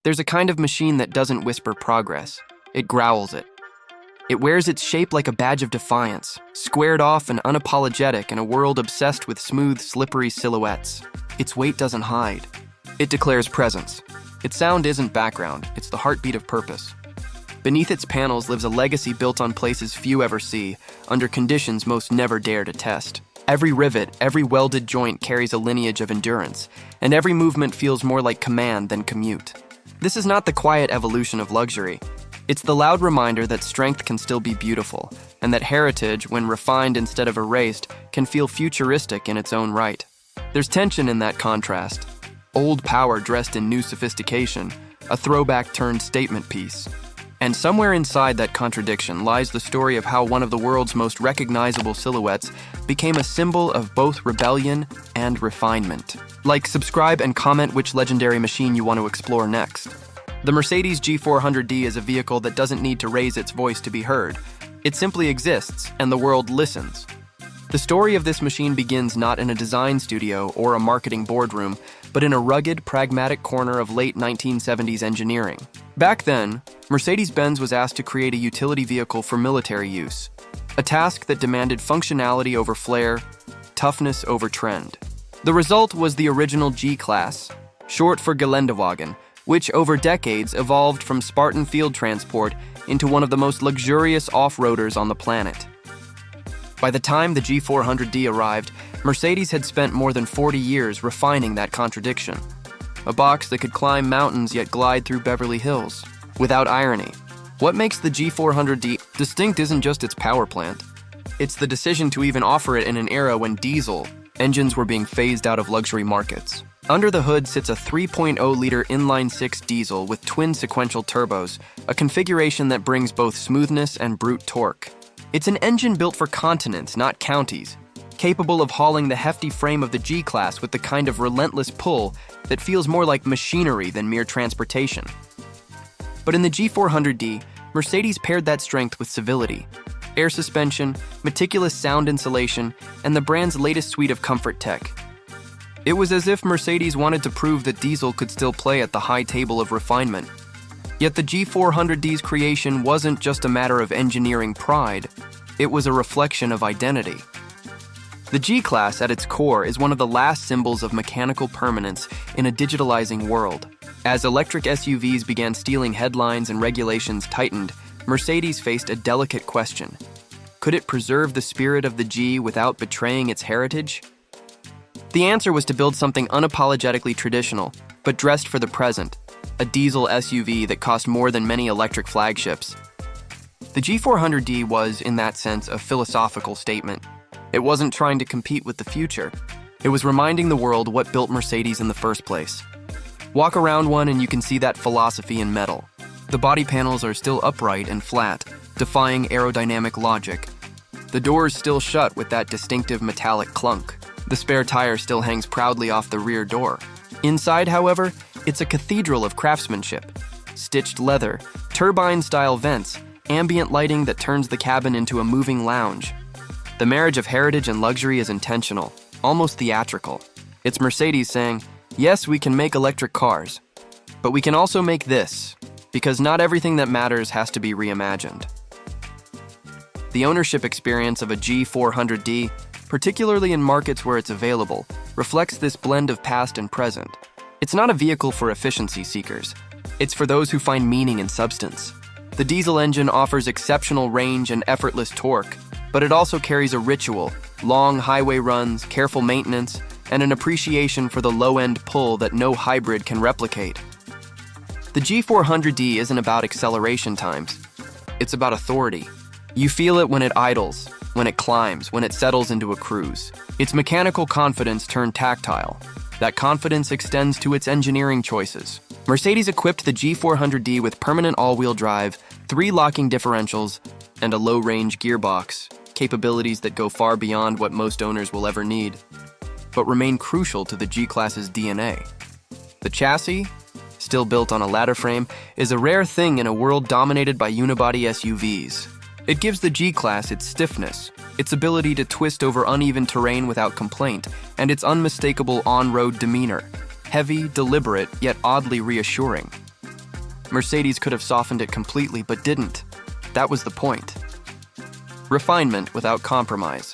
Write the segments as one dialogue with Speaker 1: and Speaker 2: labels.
Speaker 1: There's a kind of machine that doesn't whisper progress. It growls it. It wears its shape like a badge of defiance, squared off and unapologetic in a world obsessed with smooth, slippery silhouettes. Its weight doesn't hide. It declares presence. Its sound isn't background, it's the heartbeat of purpose. Beneath its panels lives a legacy built on places few ever see, under conditions most never dare to test. Every rivet, every welded joint carries a lineage of endurance, and every movement feels more like command than commute. This is not the quiet evolution of luxury. It's the loud reminder that strength can still be beautiful, and that heritage, when refined instead of erased, can feel futuristic in its own right. There's tension in that contrast. Old power dressed in new sophistication, a throwback turned statement piece. And somewhere inside that contradiction lies the story of how one of the world's most recognizable silhouettes became a symbol of both rebellion and refinement. Like, subscribe, and comment which legendary machine you want to explore next. The Mercedes G400d is a vehicle that doesn't need to raise its voice to be heard. It simply exists, and the world listens. The story of this machine begins not in a design studio or a marketing boardroom, but in a rugged, pragmatic corner of late 1970s engineering. Back then, Mercedes-Benz was asked to create a utility vehicle for military use, a task that demanded functionality over flair, toughness over trend. The result was the original G-Class, short for Geländewagen, which over decades evolved from Spartan field transport into one of the most luxurious off-roaders on the planet. By the time the G400d arrived, Mercedes had spent more than 40 years refining that contradiction. A box that could climb mountains yet glide through Beverly Hills, without irony. What makes the G400d distinct isn't just its power plant. It's the decision to even offer it in an era when diesel engines were being phased out of luxury markets. Under the hood sits a 3.0-liter inline-six diesel with twin sequential turbos, a configuration that brings both smoothness and brute torque. It's an engine built for continents, not counties, capable of hauling the hefty frame of the G-Class with the kind of relentless pull that feels more like machinery than mere transportation. But in the G400d, Mercedes paired that strength with civility. Air suspension, meticulous sound insulation, and the brand's latest suite of comfort tech. It was as if Mercedes wanted to prove that diesel could still play at the high table of refinement. Yet the G400d's creation wasn't just a matter of engineering pride, it was a reflection of identity. The G-Class at its core is one of the last symbols of mechanical permanence in a digitalizing world. As electric SUVs began stealing headlines and regulations tightened, Mercedes faced a delicate question. Could it preserve the spirit of the G without betraying its heritage? The answer was to build something unapologetically traditional, but dressed for the present, a diesel SUV that cost more than many electric flagships. The G400d was, in that sense, a philosophical statement. It wasn't trying to compete with the future. It was reminding the world what built Mercedes in the first place. Walk around one and you can see that philosophy in metal. The body panels are still upright and flat, defying aerodynamic logic. The doors still shut with that distinctive metallic clunk. The spare tire still hangs proudly off the rear door. Inside, however, it's a cathedral of craftsmanship. Stitched leather, turbine-style vents, ambient lighting that turns the cabin into a moving lounge. The marriage of heritage and luxury is intentional, almost theatrical. It's Mercedes saying, yes, we can make electric cars, but we can also make this, because not everything that matters has to be reimagined. The ownership experience of a G400d, particularly in markets where it's available, reflects this blend of past and present. It's not a vehicle for efficiency seekers. It's for those who find meaning in substance. The diesel engine offers exceptional range and effortless torque, but it also carries a ritual, long highway runs, careful maintenance, and an appreciation for the low-end pull that no hybrid can replicate. The G400d isn't about acceleration times. It's about authority. You feel it when it idles, when it climbs, when it settles into a cruise. It's mechanical confidence turned tactile. That confidence extends to its engineering choices. Mercedes equipped the G400d with permanent all-wheel drive, 3 locking differentials, and a low-range gearbox, capabilities that go far beyond what most owners will ever need, but remain crucial to the G-Class's DNA. The chassis, still built on a ladder frame, is a rare thing in a world dominated by unibody SUVs. It gives the G-Class its stiffness, its ability to twist over uneven terrain without complaint, and its unmistakable on-road demeanor, heavy, deliberate, yet oddly reassuring. Mercedes could have softened it completely, but didn't. That was the point. Refinement without compromise.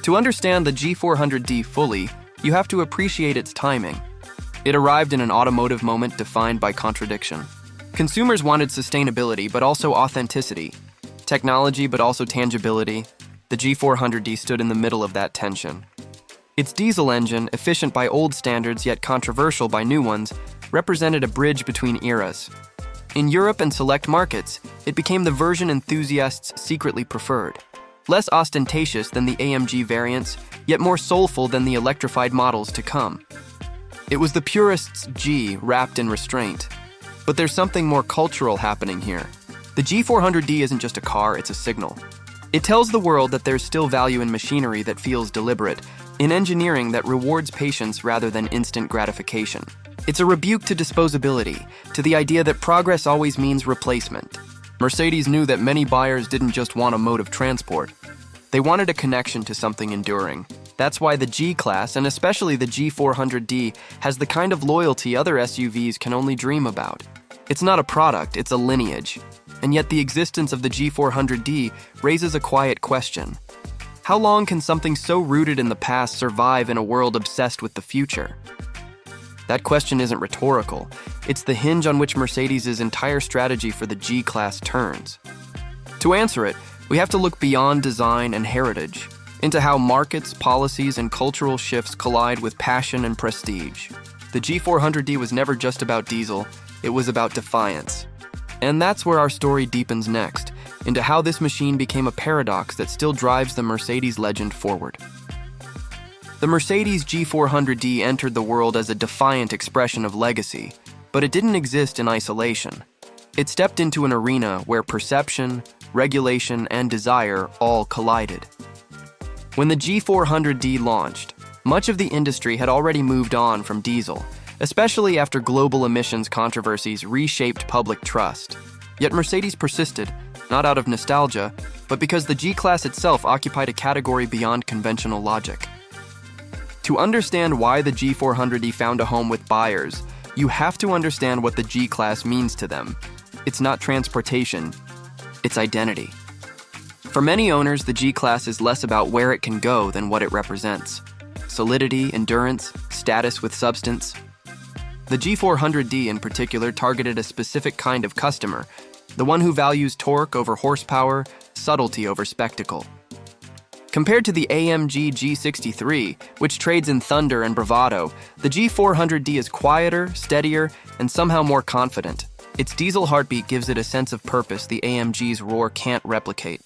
Speaker 1: To understand the G400d fully, you have to appreciate its timing. It arrived in an automotive moment defined by contradiction. Consumers wanted sustainability, but also authenticity. Technology, but also tangibility. The G400d stood in the middle of that tension. Its diesel engine, efficient by old standards yet controversial by new ones, represented a bridge between eras. In Europe and select markets, it became the version enthusiasts secretly preferred. Less ostentatious than the AMG variants, yet more soulful than the electrified models to come. It was the purists' G wrapped in restraint. But there's something more cultural happening here. The G400d isn't just a car, it's a signal. It tells the world that there's still value in machinery that feels deliberate, in engineering that rewards patience rather than instant gratification. It's a rebuke to disposability, to the idea that progress always means replacement. Mercedes knew that many buyers didn't just want a mode of transport. They wanted a connection to something enduring. That's why the G-Class, and especially the G400d, has the kind of loyalty other SUVs can only dream about. It's not a product, it's a lineage. And yet the existence of the G400d raises a quiet question. How long can something so rooted in the past survive in a world obsessed with the future? That question isn't rhetorical. It's the hinge on which Mercedes' entire strategy for the G-Class turns. To answer it, we have to look beyond design and heritage, into how markets, policies, and cultural shifts collide with passion and prestige. The G400d was never just about diesel, it was about defiance. And that's where our story deepens next, into how this machine became a paradox that still drives the Mercedes legend forward. The Mercedes G400d entered the world as a defiant expression of legacy, but it didn't exist in isolation. It stepped into an arena where perception, regulation, and desire all collided. When the G400d launched, much of the industry had already moved on from diesel, especially after global emissions controversies reshaped public trust. Yet Mercedes persisted, not out of nostalgia, but because the G-Class itself occupied a category beyond conventional logic. To understand why the G400d found a home with buyers, you have to understand what the G-Class means to them. It's not transportation, it's identity. For many owners, the G-Class is less about where it can go than what it represents. Solidity, endurance, status with substance. The G400d in particular targeted a specific kind of customer, the one who values torque over horsepower, subtlety over spectacle. Compared to the AMG G63, which trades in thunder and bravado, the G400d is quieter, steadier, and somehow more confident. Its diesel heartbeat gives it a sense of purpose the AMG's roar can't replicate.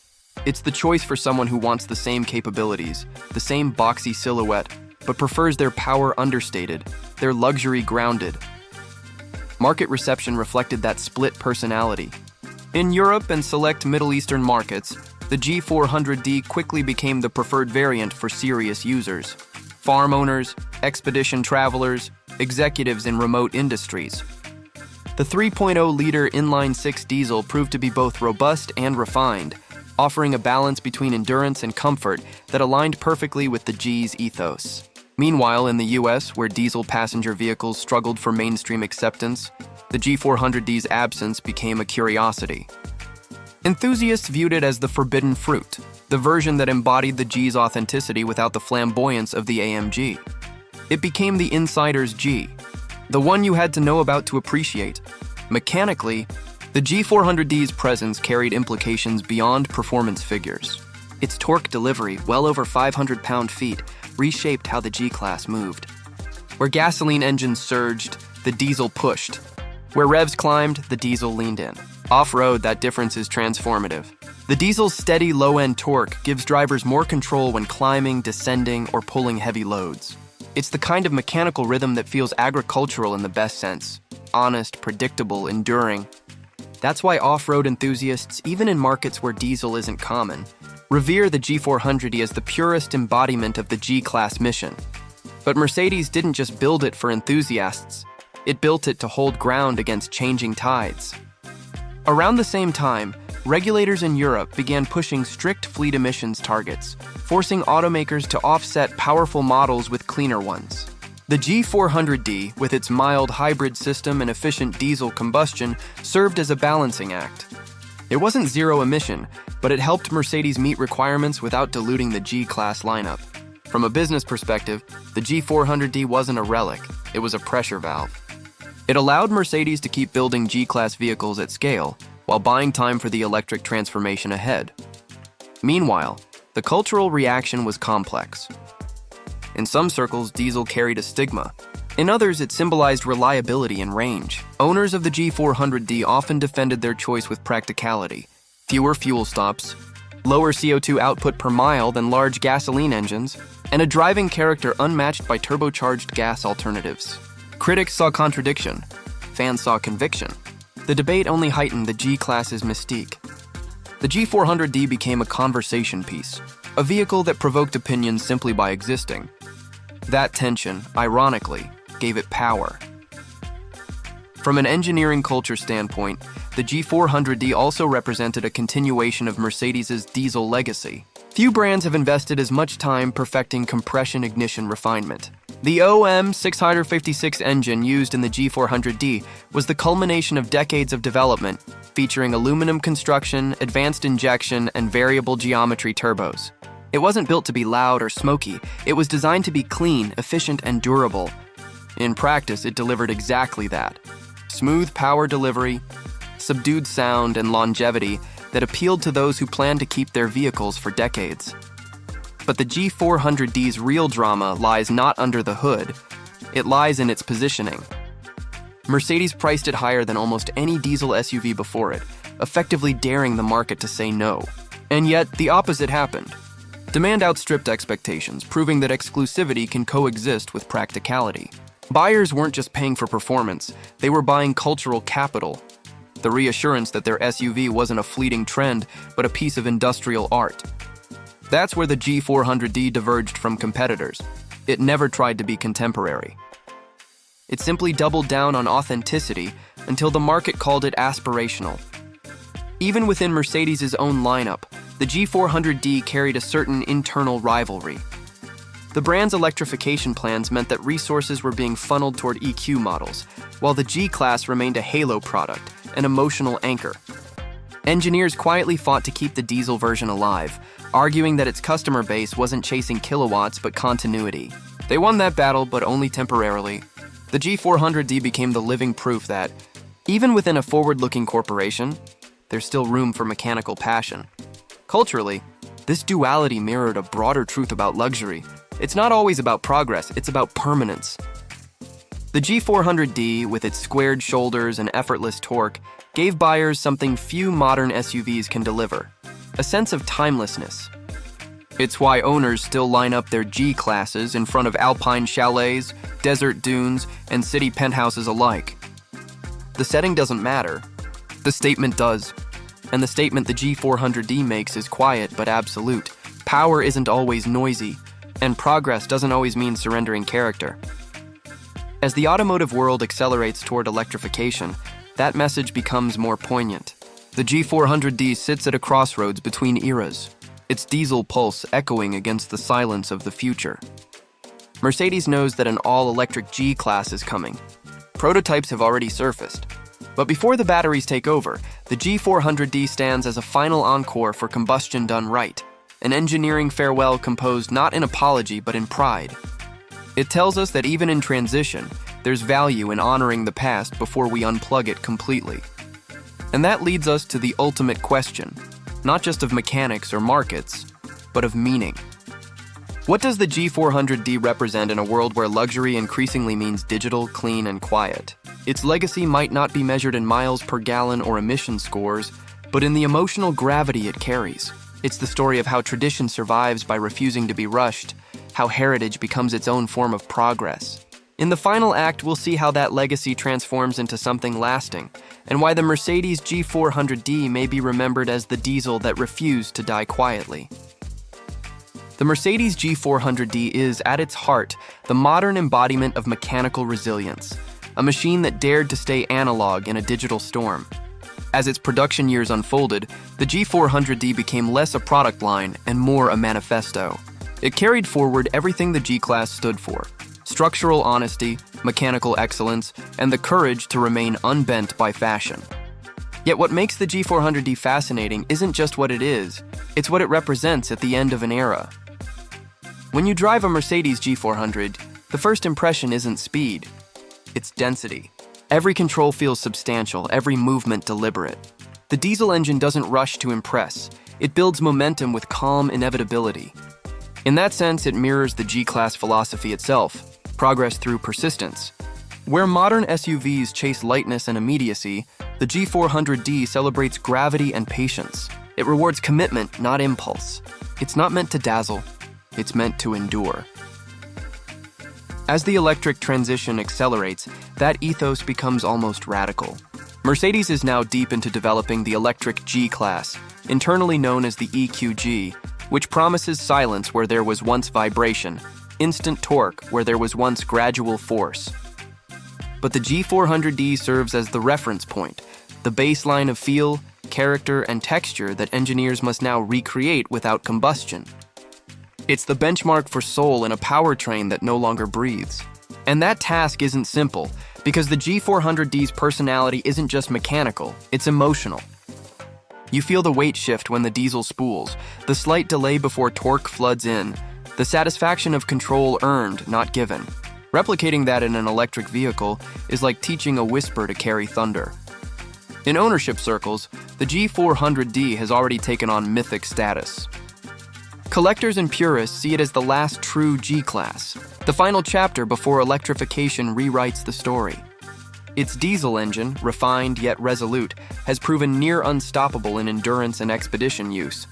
Speaker 1: It's the choice for someone who wants the same capabilities, the same boxy silhouette, but prefers their power understated, their luxury grounded. Market reception reflected that split personality. In Europe and select Middle Eastern markets, the G400d quickly became the preferred variant for serious users. Farm owners, expedition travelers, executives in remote industries. The 3.0-liter inline-six diesel proved to be both robust and refined, offering a balance between endurance and comfort that aligned perfectly with the G's ethos. Meanwhile, in the US, where diesel passenger vehicles struggled for mainstream acceptance, the G400d's absence became a curiosity. Enthusiasts viewed it as the forbidden fruit, the version that embodied the G's authenticity without the flamboyance of the AMG. It became the insider's G, the one you had to know about to appreciate. Mechanically, the G400d's presence carried implications beyond performance figures. Its torque delivery, well over 500 pound-feet, reshaped how the G-Class moved. Where gasoline engines surged, the diesel pushed. Where revs climbed, the diesel leaned in. Off-road, that difference is transformative. The diesel's steady low-end torque gives drivers more control when climbing, descending, or pulling heavy loads. It's the kind of mechanical rhythm that feels agricultural in the best sense. Honest, predictable, enduring. That's why off-road enthusiasts, even in markets where diesel isn't common, revere the G400d as the purest embodiment of the G-Class mission. But Mercedes didn't just build it for enthusiasts, it built it to hold ground against changing tides. Around the same time, regulators in Europe began pushing strict fleet emissions targets, forcing automakers to offset powerful models with cleaner ones. The G400d, with its mild hybrid system and efficient diesel combustion, served as a balancing act. It wasn't zero emission, but it helped Mercedes meet requirements without diluting the G-Class lineup. From a business perspective, the G400d wasn't a relic, it was a pressure valve. It allowed Mercedes to keep building G-Class vehicles at scale, while buying time for the electric transformation ahead. Meanwhile, the cultural reaction was complex. In some circles, diesel carried a stigma. In others, it symbolized reliability and range. Owners of the G400d often defended their choice with practicality: fewer fuel stops, lower CO2 output per mile than large gasoline engines, and a driving character unmatched by turbocharged gas alternatives. Critics saw contradiction. Fans saw conviction. The debate only heightened the G-Class's mystique. The G400d became a conversation piece, a vehicle that provoked opinions simply by existing. That tension, ironically, gave it power. From an engineering culture standpoint, the G400d also represented a continuation of Mercedes's diesel legacy. Few brands have invested as much time perfecting compression ignition refinement. The OM656 engine used in the G400d was the culmination of decades of development, featuring aluminum construction, advanced injection, and variable geometry turbos. It wasn't built to be loud or smoky, it was designed to be clean, efficient, and durable. In practice, it delivered exactly that. Smooth power delivery, subdued sound, and longevity that appealed to those who planned to keep their vehicles for decades. But the G400d's real drama lies not under the hood, it lies in its positioning. Mercedes priced it higher than almost any diesel SUV before it, effectively daring the market to say no. And yet, the opposite happened. Demand outstripped expectations, proving that exclusivity can coexist with practicality. Buyers weren't just paying for performance, they were buying cultural capital. The reassurance that their SUV wasn't a fleeting trend, but a piece of industrial art. That's where the G400d diverged from competitors. It never tried to be contemporary. It simply doubled down on authenticity until the market called it aspirational. Even within Mercedes' own lineup, the G400d carried a certain internal rivalry. The brand's electrification plans meant that resources were being funneled toward EQ models, while the G-Class remained a halo product, an emotional anchor. Engineers quietly fought to keep the diesel version alive, arguing that its customer base wasn't chasing kilowatts but continuity. They won that battle, but only temporarily. The G400d became the living proof that, even within a forward-looking corporation, there's still room for mechanical passion. Culturally, this duality mirrored a broader truth about luxury. It's not always about progress, it's about permanence. The G400d, with its squared shoulders and effortless torque, gave buyers something few modern SUVs can deliver: a sense of timelessness. It's why owners still line up their G-Classes in front of alpine chalets, desert dunes, and city penthouses alike. The setting doesn't matter. The statement does. And the statement the G400d makes is quiet but absolute. Power isn't always noisy, and progress doesn't always mean surrendering character. As the automotive world accelerates toward electrification, that message becomes more poignant. The G400d sits at a crossroads between eras, its diesel pulse echoing against the silence of the future. Mercedes knows that an all-electric G-Class is coming. Prototypes have already surfaced. But before the batteries take over, the G400d stands as a final encore for combustion done right, an engineering farewell composed not in apology but in pride. It tells us that even in transition, there's value in honoring the past before we unplug it completely. And that leads us to the ultimate question, not just of mechanics or markets, but of meaning. What does the G400d represent in a world where luxury increasingly means digital, clean, and quiet? Its legacy might not be measured in miles per gallon or emission scores, but in the emotional gravity it carries. It's the story of how tradition survives by refusing to be rushed, how heritage becomes its own form of progress. In the final act, we'll see how that legacy transforms into something lasting, and why the Mercedes G400d may be remembered as the diesel that refused to die quietly. The Mercedes G400d is, at its heart, the modern embodiment of mechanical resilience, a machine that dared to stay analog in a digital storm. As its production years unfolded, the G400d became less a product line and more a manifesto. It carried forward everything the G-Class stood for: structural honesty, mechanical excellence, and the courage to remain unbent by fashion. Yet what makes the G400d fascinating isn't just what it is, it's what it represents at the end of an era. When you drive a Mercedes G400, the first impression isn't speed, it's density. Every control feels substantial, every movement deliberate. The diesel engine doesn't rush to impress, it builds momentum with calm inevitability. In that sense, it mirrors the G-Class philosophy itself, progress through persistence. Where modern SUVs chase lightness and immediacy, the G400d celebrates gravity and patience. It rewards commitment, not impulse. It's not meant to dazzle, it's meant to endure. As the electric transition accelerates, that ethos becomes almost radical. Mercedes is now deep into developing the electric G-Class, internally known as the EQG, which promises silence where there was once vibration, instant torque where there was once gradual force. But the G400d serves as the reference point, the baseline of feel, character, and texture that engineers must now recreate without combustion. It's the benchmark for soul in a powertrain that no longer breathes. And that task isn't simple, because the G400d's personality isn't just mechanical, it's emotional. You feel the weight shift when the diesel spools, the slight delay before torque floods in, the satisfaction of control earned, not given. Replicating that in an electric vehicle is like teaching a whisper to carry thunder. In ownership circles, the G400d has already taken on mythic status. Collectors and purists see it as the last true G-Class, the final chapter before electrification rewrites the story. Its diesel engine, refined yet resolute, has proven near unstoppable in endurance and expedition use.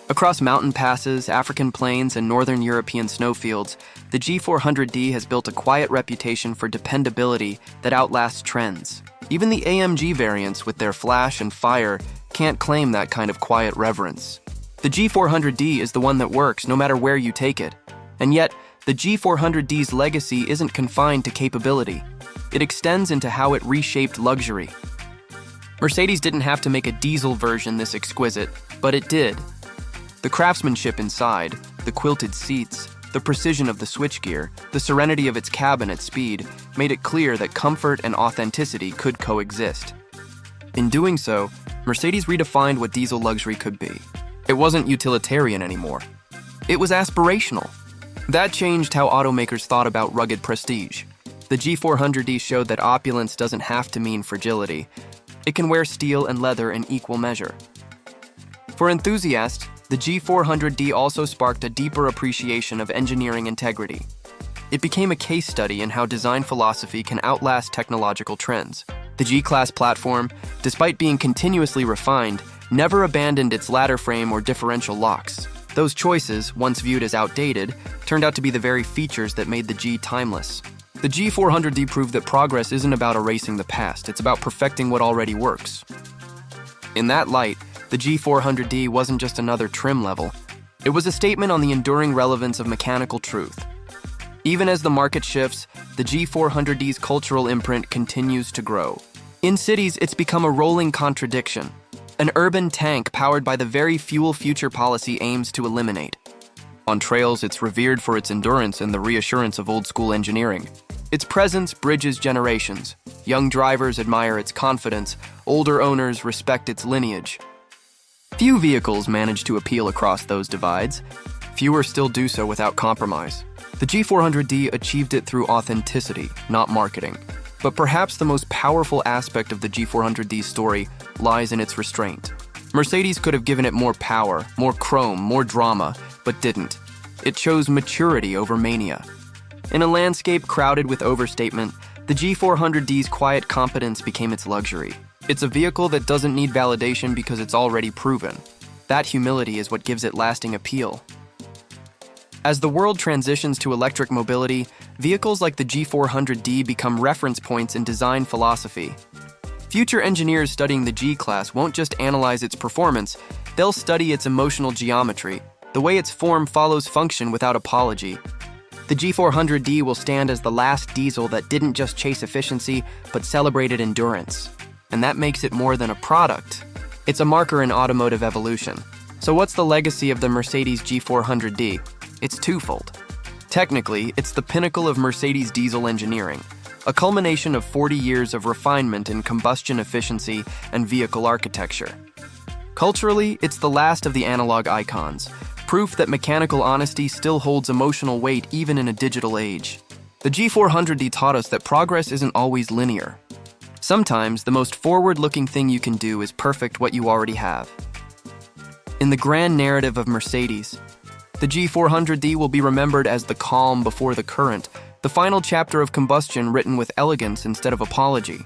Speaker 1: Across mountain passes, African plains, and northern European snowfields, the G400d has built a quiet reputation for dependability that outlasts trends. Even the AMG variants, with their flash and fire, can't claim that kind of quiet reverence. The G400d is the one that works no matter where you take it. And yet, the G400d's legacy isn't confined to capability. It extends into how it reshaped luxury. Mercedes didn't have to make a diesel version this exquisite, but it did. The craftsmanship inside, the quilted seats, the precision of the switchgear, the serenity of its cabin at speed, made it clear that comfort and authenticity could coexist. In doing so, Mercedes redefined what diesel luxury could be. It wasn't utilitarian anymore. It was aspirational. That changed how automakers thought about rugged prestige. The G400d showed that opulence doesn't have to mean fragility. It can wear steel and leather in equal measure. For enthusiasts, the G400d also sparked a deeper appreciation of engineering integrity. It became a case study in how design philosophy can outlast technological trends. The G-Class platform, despite being continuously refined, never abandoned its ladder frame or differential locks. Those choices, once viewed as outdated, turned out to be the very features that made the G timeless. The G400d proved that progress isn't about erasing the past, it's about perfecting what already works. In that light, the G400d wasn't just another trim level. It was a statement on the enduring relevance of mechanical truth. Even as the market shifts, the G400d's cultural imprint continues to grow. In cities, it's become a rolling contradiction, an urban tank powered by the very fuel future policy aims to eliminate. On trails, it's revered for its endurance and the reassurance of old-school engineering. Its presence bridges generations. Young drivers admire its confidence, older owners respect its lineage. Few vehicles manage to appeal across those divides. Fewer still do so without compromise. The G400d achieved it through authenticity, not marketing. But perhaps the most powerful aspect of the G400d's story lies in its restraint. Mercedes could have given it more power, more chrome, more drama, but didn't. It chose maturity over mania. In a landscape crowded with overstatement, the G400d's quiet competence became its luxury. It's a vehicle that doesn't need validation because it's already proven. That humility is what gives it lasting appeal. As the world transitions to electric mobility, vehicles like the G400d become reference points in design philosophy. Future engineers studying the G-Class won't just analyze its performance, they'll study its emotional geometry, the way its form follows function without apology. The G400d will stand as the last diesel that didn't just chase efficiency, but celebrated endurance. And that makes it more than a product. It's a marker in automotive evolution. So what's the legacy of the Mercedes G400d? It's twofold. Technically, it's the pinnacle of Mercedes diesel engineering, a culmination of 40 years of refinement in combustion efficiency and vehicle architecture. Culturally, it's the last of the analog icons, proof that mechanical honesty still holds emotional weight even in a digital age. The G400d taught us that progress isn't always linear. Sometimes, the most forward-looking thing you can do is perfect what you already have. In the grand narrative of Mercedes, the G400d will be remembered as the calm before the current, the final chapter of combustion written with elegance instead of apology.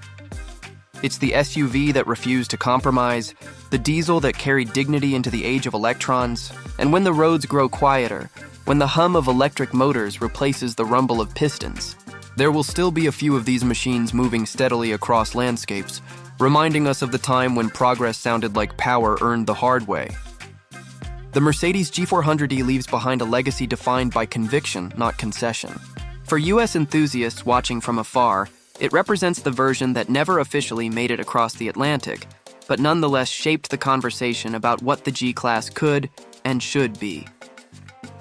Speaker 1: It's the SUV that refused to compromise, the diesel that carried dignity into the age of electrons, and when the roads grow quieter, when the hum of electric motors replaces the rumble of pistons, there will still be a few of these machines moving steadily across landscapes, reminding us of the time when progress sounded like power earned the hard way. The Mercedes G400d leaves behind a legacy defined by conviction, not concession. For US enthusiasts watching from afar, it represents the version that never officially made it across the Atlantic, but nonetheless shaped the conversation about what the G-Class could and should be.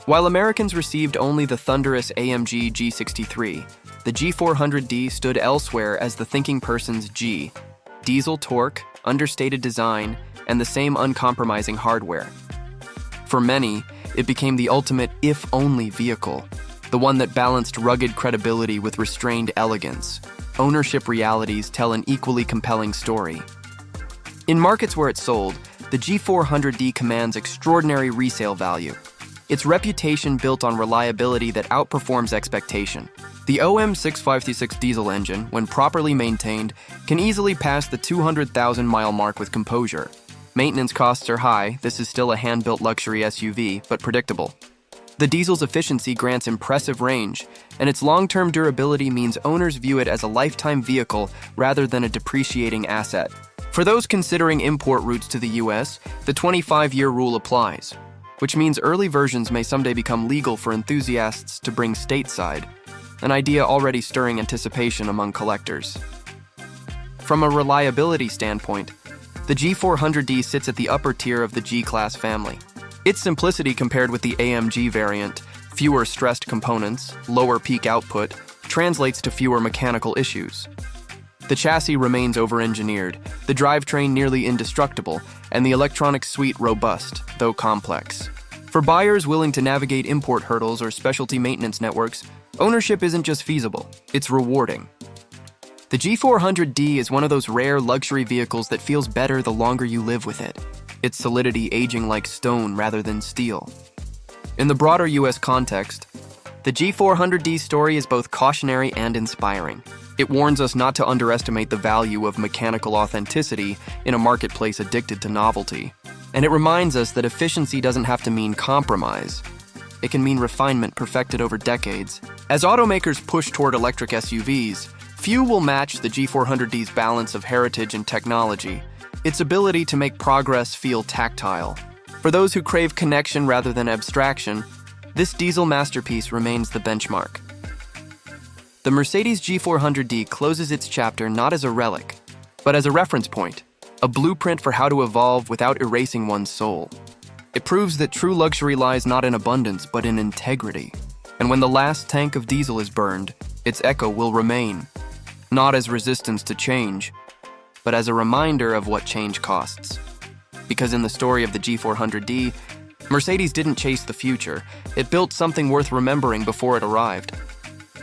Speaker 1: While Americans received only the thunderous AMG G63, the G400d stood elsewhere as the thinking person's G: diesel torque, understated design, and the same uncompromising hardware. For many, it became the ultimate if-only vehicle, the one that balanced rugged credibility with restrained elegance. Ownership realities tell an equally compelling story. In markets where it's sold, the G400d commands extraordinary resale value. Its reputation built on reliability that outperforms expectation. The OM656 diesel engine, when properly maintained, can easily pass the 200,000-mile mark with composure. Maintenance costs are high. This is still a hand-built luxury SUV, but predictable. The diesel's efficiency grants impressive range, and its long-term durability means owners view it as a lifetime vehicle rather than a depreciating asset. For those considering import routes to the US, the 25-year rule applies, which means early versions may someday become legal for enthusiasts to bring stateside, an idea already stirring anticipation among collectors. From a reliability standpoint, the G400d sits at the upper tier of the G-Class family. Its simplicity compared with the AMG variant, fewer stressed components, lower peak output, translates to fewer mechanical issues. The chassis remains over-engineered, the drivetrain nearly indestructible, and the electronic suite robust, though complex. For buyers willing to navigate import hurdles or specialty maintenance networks, ownership isn't just feasible, it's rewarding. The G400d is one of those rare luxury vehicles that feels better the longer you live with it, its solidity aging like stone rather than steel. In the broader US context, the G400d story is both cautionary and inspiring. It warns us not to underestimate the value of mechanical authenticity in a marketplace addicted to novelty. And it reminds us that efficiency doesn't have to mean compromise. It can mean refinement perfected over decades. As automakers push toward electric SUVs, few will match the G400d's balance of heritage and technology, its ability to make progress feel tactile. For those who crave connection rather than abstraction, this diesel masterpiece remains the benchmark. The Mercedes G400d closes its chapter not as a relic, but as a reference point, a blueprint for how to evolve without erasing one's soul. It proves that true luxury lies not in abundance, but in integrity. And when the last tank of diesel is burned, its echo will remain, not as resistance to change, but as a reminder of what change costs. Because in the story of the G400d, Mercedes didn't chase the future, it built something worth remembering before it arrived.